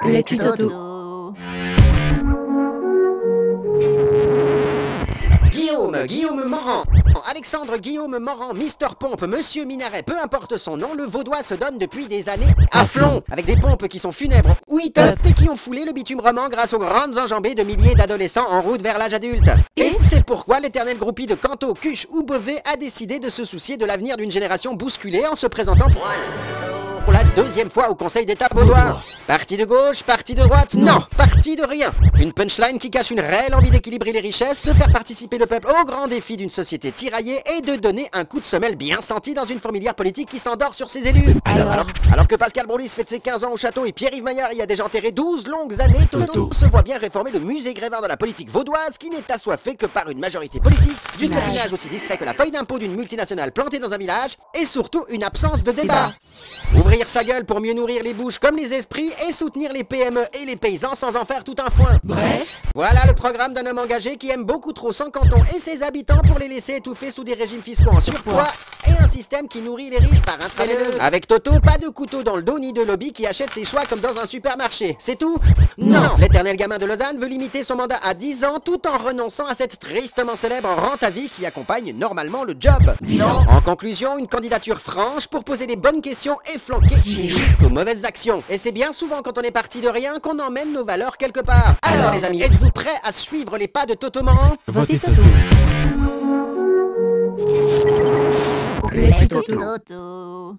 Les tutos. Guillaume Morand, Alexandre Guillaume Morand, Mister Pompe, Monsieur Minaret, peu importe son nom, le Vaudois se donne depuis des années à flon, avec des pompes qui sont funèbres ou hit-up et qui ont foulé le bitume roman grâce aux grandes enjambées de milliers d'adolescents en route vers l'âge adulte. Et c'est pourquoi l'éternel groupie de Canto, Cuche ou Beauvais a décidé de se soucier de l'avenir d'une génération bousculée en se présentant pour la deuxième fois au Conseil d'État vaudois. Parti de gauche, parti de droite, non, parti de rien. Une punchline qui cache une réelle envie d'équilibrer les richesses, de faire participer le peuple au grand défi d'une société tiraillée et de donner un coup de semelle bien senti dans une fourmilière politique qui s'endort sur ses élus. Alors que Pascal Brolis fête ses 15 ans au château et Pierre-Yves Maillard y a déjà enterré 12 longues années, Toto se voit bien réformer le musée Grévin de la politique vaudoise qui n'est assoiffé que par une majorité politique, du copinage aussi discret que la feuille d'impôt d'une multinationale plantée dans un village et surtout une absence de débat. Ouvrir sa gueule pour mieux nourrir les bouches comme les esprits et soutenir les PME et les paysans sans en faire tout un foin. Bref, Voilà le programme d'un homme engagé qui aime beaucoup trop son canton et ses habitants pour les laisser étouffer sous des régimes fiscaux en surpoids et un système qui nourrit les riches par intraveineuse. Avec Toto, pas de couteau dans le dos ni de lobby qui achète ses choix comme dans un supermarché. C'est tout? Non. L'éternel gamin de Lausanne veut limiter son mandat à 10 ans tout en renonçant à cette tristement célèbre rente à vie qui accompagne normalement le job. En conclusion, une candidature franche pour poser les bonnes questions et flanquer une chiffre aux mauvaises actions. Et c'est bien souvent quand on est parti de rien qu'on emmène nos valeurs quelque part. Alors les amis, êtes-vous prêts à suivre les pas de Toto Morand? votez Toto. Les tutos. Toto.